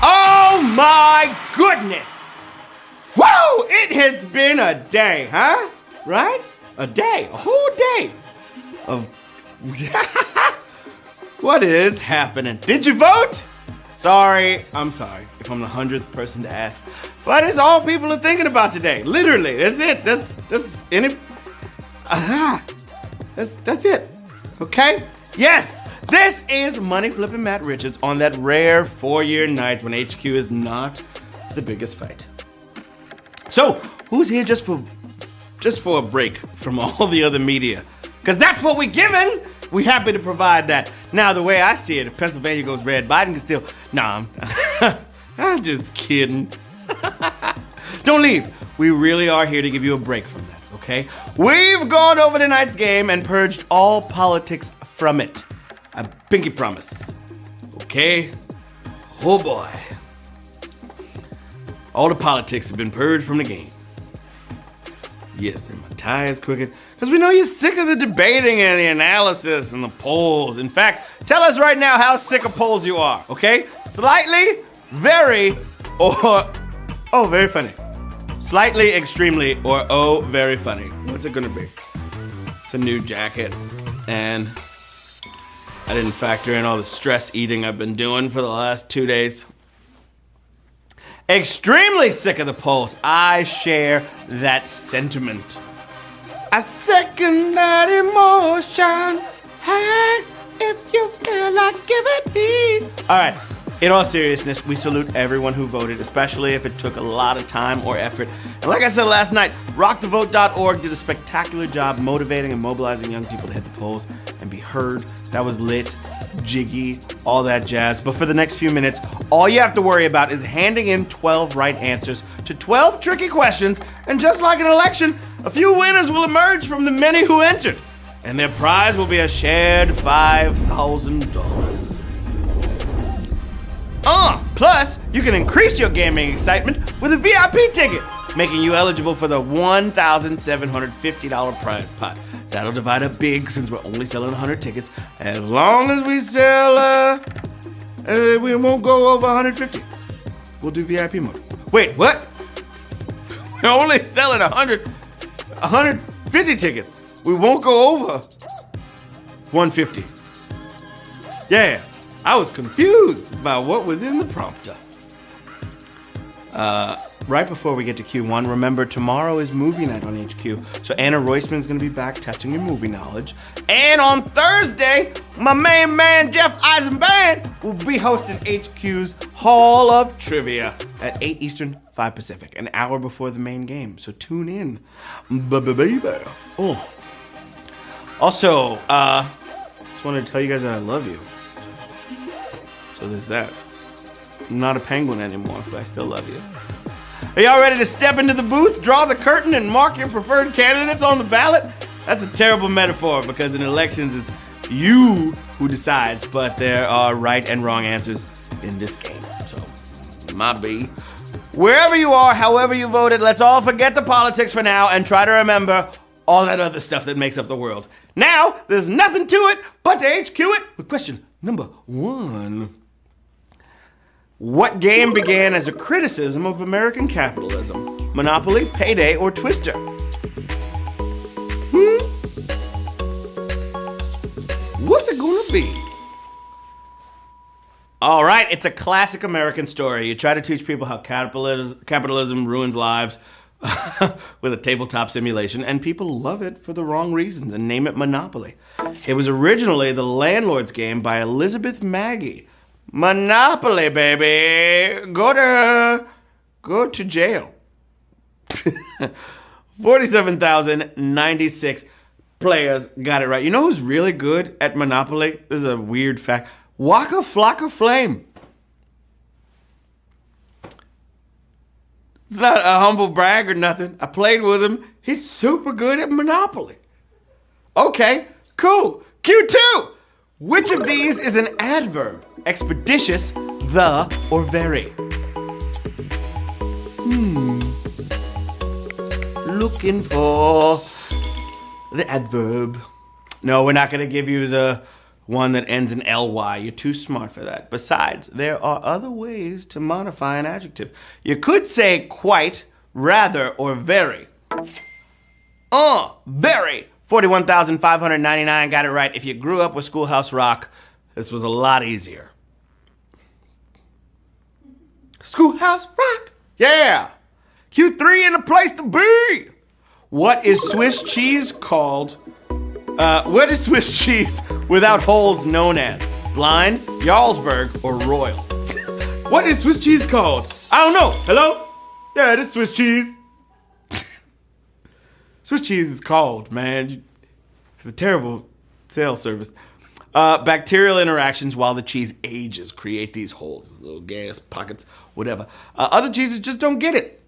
Oh my goodness! Woo! It has been a day, huh? Right? A day, a whole day of... What is happening? Did you vote? Sorry, I'm sorry if I'm the 100th person to ask, but it's all people are thinking about today. Literally, that's it. That's it. Okay? Yes, this is Money Flipping Matt Richards on that rare 4-year night when HQ is not the biggest fight. So, who's here just for a break from all the other media? Because that's what we're given. We're happy to provide that. Now, the way I see it, if Pennsylvania goes red, Biden can still... Nah, I'm just kidding. Don't leave. We really are here to give you a break from that, okay? We've gone over tonight's game and purged all politics from it. I pinky promise. Okay? Oh boy. All the politics have been purged from the game. Yes, and my tie is crooked. Because we know you're sick of the debating and the analysis and the polls. In fact, tell us right now how sick of polls you are, okay? Slightly, very, or, oh, very funny. Slightly, extremely, or oh, very funny. What's it gonna be? It's a new jacket, and I didn't factor in all the stress eating I've been doing for the last 2 days. Extremely sick of the polls. I share that sentiment. I second that emotion. Hey, if you feel like give it me. All right, in all seriousness, we salute everyone who voted, especially if it took a lot of time or effort. And like I said last night, rockthevote.org did a spectacular job motivating and mobilizing young people to hit the polls and be heard. That was lit, jiggy, all that jazz. But for the next few minutes, all you have to worry about is handing in 12 right answers to 12 tricky questions, and just like an election, a few winners will emerge from the many who entered, and their prize will be a shared $5,000. Plus, you can increase your gaming excitement with a VIP ticket, making you eligible for the $1,750 prize pot. That'll divide up big since we're only selling 100 tickets. As long as we sell, we won't go over 150. We'll do VIP mode. Wait, what? We're only selling 150 tickets. We won't go over 150. Yeah, I was confused about what was in the prompter. Right before we get to Q1, remember tomorrow is movie night on HQ, so Anna Roisman's gonna be back testing your movie knowledge. And on Thursday, my main man Jeff Eisenband will be hosting HQ's Hall of Trivia at 8 Eastern, 5 Pacific, an hour before the main game. So tune in, baby. Oh. Also, just wanted to tell you guys that I love you. So there's that. I'm not a penguin anymore, but I still love you. Are y'all ready to step into the booth, draw the curtain, and mark your preferred candidates on the ballot? That's a terrible metaphor because in elections it's you who decides, but there are right and wrong answers in this game. So, my B. Wherever you are, however you voted, let's all forget the politics for now and try to remember all that other stuff that makes up the world. Now, there's nothing to it but to HQ it with question number 1. What game began as a criticism of American capitalism? Monopoly, Payday, or Twister? What's it gonna be? All right, it's a classic American story. You try to teach people how capitalism ruins lives with a tabletop simulation, and people love it for the wrong reasons and name it Monopoly. It was originally the landlord's game by Elizabeth Magie. Monopoly, baby. Go to jail. 47,096 players got it right. You know who's really good at Monopoly? This is a weird fact. Waka Flocka Flame. It's not a humble brag or nothing. I played with him. He's super good at Monopoly. Okay, cool. Q2. Which of these is an adverb? Expeditious, the, or very? Looking for the adverb. No, we're not going to give you the one that ends in ly. You're too smart for that. Besides, there are other ways to modify an adjective. You could say quite, rather, or very. Very. 41,599 got it right. If you grew up with Schoolhouse Rock, this was a lot easier. Schoolhouse Rock. Yeah. Q3 in the place to be. What is Swiss cheese called? What is Swiss cheese without holes known as? Blind, Jarlsberg, or Royal? What is Swiss cheese called? I don't know. Hello? Yeah, it is Swiss cheese. Swiss cheese is called, man. It's a terrible sales service. Bacterial interactions while the cheese ages create these holes, little gas pockets, whatever. Other cheeses just don't get it.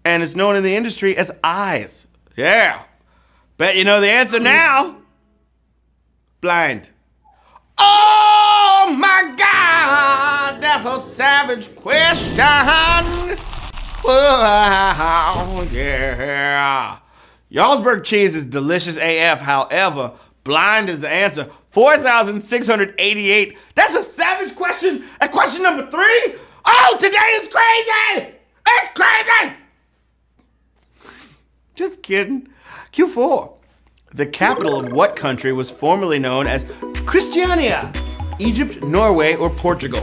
And it's known in the industry as eyes. Yeah. Bet you know the answer now. Blind. Oh my God, that's a savage question. Oh yeah. Jarlsberg cheese is delicious AF. However, blind is the answer. 4,688. That's a savage question. And question number 3. Oh, today is crazy. It's crazy. Just kidding. Q4. The capital of what country was formerly known as Christiania? Egypt, Norway, or Portugal?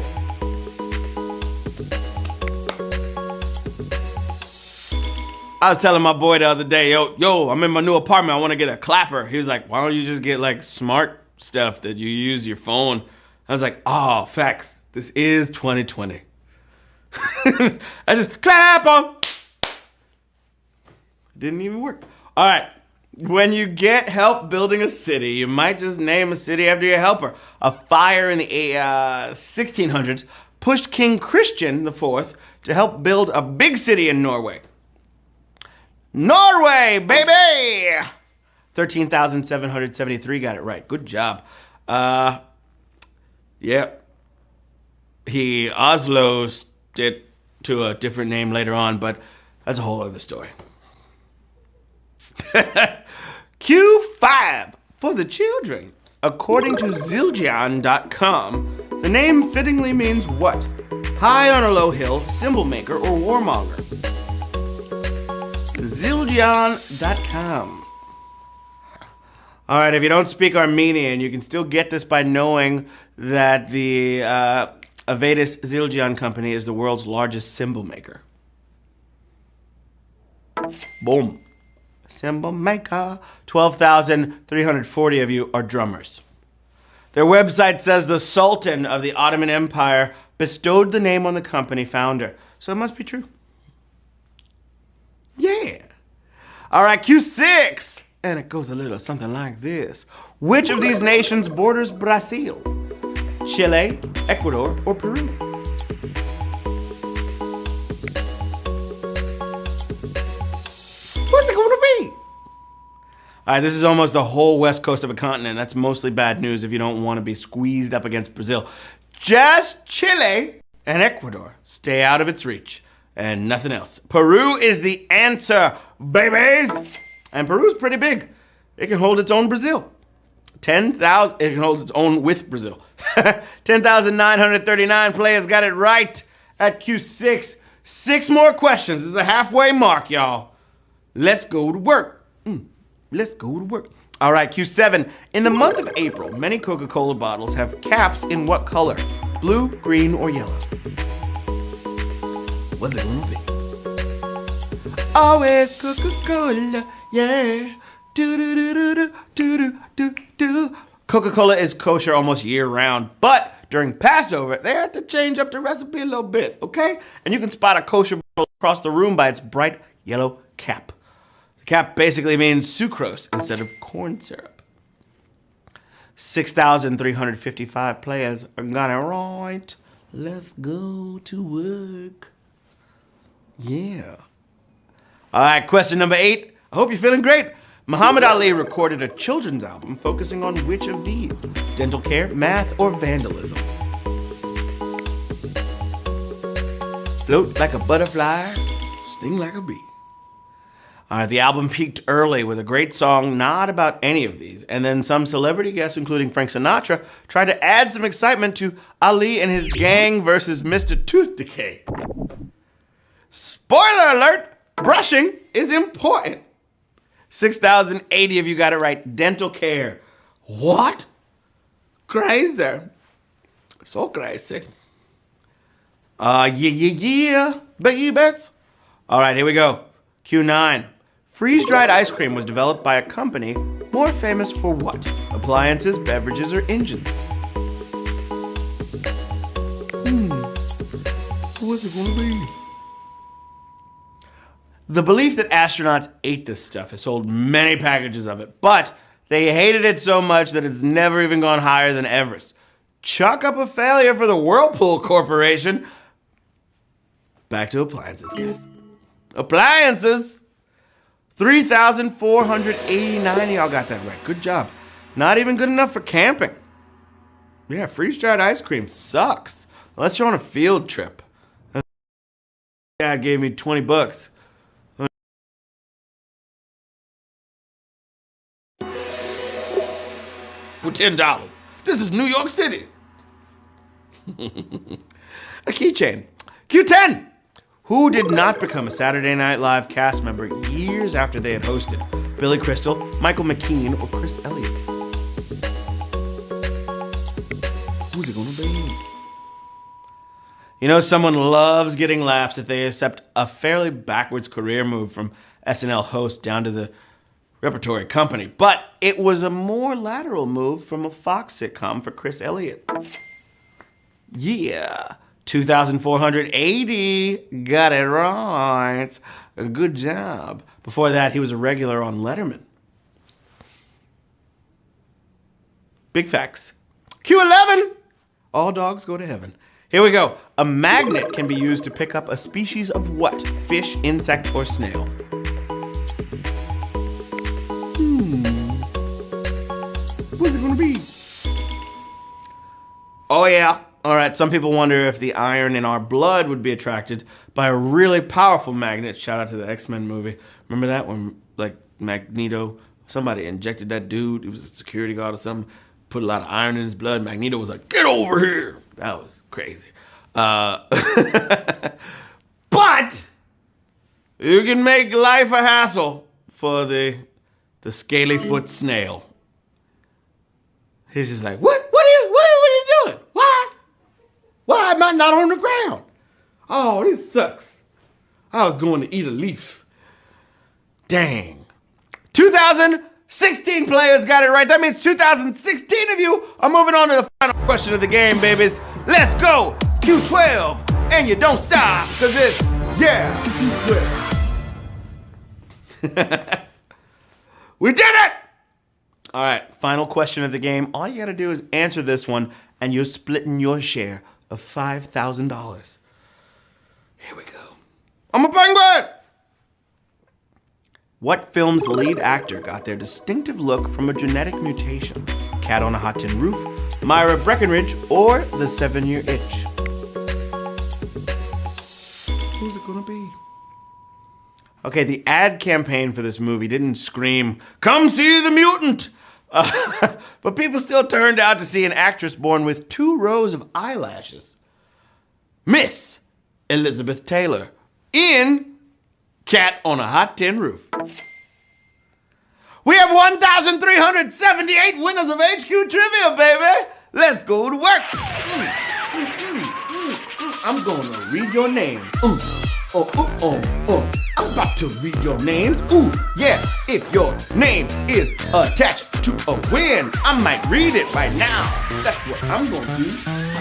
I was telling my boy the other day, yo, I'm in my new apartment. I want to get a clapper. He was like, why don't you just get like smart stuff that you use your phone? I was like, oh, facts. This is 2020. I just clap on. Didn't even work. All right. When you get help building a city, you might just name a city after your helper. A fire in the 1600s pushed King Christian IV to help build a big city in Norway. Norway, baby! 13,773 got it right. Good job. Yep. He Oslo'd it to a different name later on, but that's a whole other story. Q5 for the children. According to Zildjian.com, the name fittingly means what? High on a low hill, symbol maker, or warmonger. Zildjian.com. All right, if you don't speak Armenian, you can still get this by knowing that the Avedis Zildjian Company is the world's largest symbol maker. Boom. Symbol maker. 12,340 of you are drummers. Their website says the Sultan of the Ottoman Empire bestowed the name on the company founder, so it must be true. Yeah. All right, Q6. And it goes a little something like this. Which of these nations borders Brazil? Chile, Ecuador, or Peru? What's it going to be? All right, this is almost the whole west coast of a continent. That's mostly bad news if you don't want to be squeezed up against Brazil. Just Chile and Ecuador. Stay out of its reach. And nothing else. Peru is the answer, babies! And Peru's pretty big. It can hold its own Brazil. 10,000, it can hold its own with Brazil. 10,939 players got it right at Q6. 6 more questions. This is a halfway mark, y'all. Let's go to work. Let's go to work. All right, Q7. In the month of April, many Coca-Cola bottles have caps in what color? Blue, green, or yellow? What's it gonna be? Always Coca-Cola, yeah. Do-do-do-do-do-do-do-do. Coca-Cola is kosher almost year-round, but during Passover, they had to change up the recipe a little bit, okay? And you can spot a kosher bottle across the room by its bright yellow cap. The cap basically means sucrose instead of corn syrup. 6,355 players got it right. Let's go to work. Yeah. All right, question number 8. I hope you're feeling great. Muhammad Ali recorded a children's album focusing on which of these? Dental care, math, or vandalism? Float like a butterfly, sting like a bee. All right, the album peaked early with a great song not about any of these, and then some celebrity guests, including Frank Sinatra, tried to add some excitement to Ali and his gang versus Mr. Tooth Decay. Spoiler alert, brushing is important. 6,080 of you got it right. Dental care. What? Crazy. So crazy. Yeah, babies. All right, here we go. Q9. Freeze-dried ice cream was developed by a company more famous for what? Appliances, beverages, or engines? What's it gonna be? The belief that astronauts ate this stuff has sold many packages of it, but they hated it so much that it's never even gone higher than Everest. Chalk up a failure for the Whirlpool Corporation. Back to appliances, guys. Appliances! 3,489 y'all got that right. Good job. Not even good enough for camping. Yeah, freeze-dried ice cream sucks. Unless you're on a field trip. Dad gave me 20 bucks. For $10. This is New York City. A keychain. Q10. Who did not become a Saturday Night Live cast member years after they had hosted? Billy Crystal, Michael McKean, or Chris Elliott? Who's it gonna be? You know, someone loves getting laughs if they accept a fairly backwards career move from SNL host down to the repertory company, but it was a more lateral move from a Fox sitcom for Chris Elliott. Yeah, 2,480, got it right. Good job. Before that, he was a regular on Letterman. Big facts. Q11, all dogs go to heaven. Here we go. A magnet can be used to pick up a species of what? Fish, insect, or snail? What's it gonna be? Oh yeah. All right, some people wonder if the iron in our blood would be attracted by a really powerful magnet. Shout out to the X-Men movie. Remember that when, like, Magneto, somebody injected that dude, he was a security guard or something, put a lot of iron in his blood. Magneto was like, get over here. That was crazy. But you can make life a hassle for the scaly-foot snail. He's just like, what are you doing? Why am I not on the ground? Oh, this sucks. I was going to eat a leaf. Dang. 2016 players got it right. That means 2016 of you are moving on to the final question of the game, babies. Let's go. Q12. And you don't stop, because it's, yeah, Q12. We did it! All right, final question of the game. All you gotta do is answer this one, and you're splitting your share of $5,000. Here we go. I'm a penguin! What film's lead actor got their distinctive look from a genetic mutation? Cat on a Hot Tin Roof, Myra Breckinridge, or The 7-Year Itch? Who's it gonna be? Okay, the ad campaign for this movie didn't scream, "Come see the mutant!" But people still turned out to see an actress born with 2 rows of eyelashes. Miss Elizabeth Taylor in Cat on a Hot Tin Roof. We have 1,378 winners of HQ Trivia, baby! Let's go to work! I'm gonna read your names. I'm about to read your names. Ooh, yeah. If your name is attached to a win, I might read it right now. That's what I'm gonna do.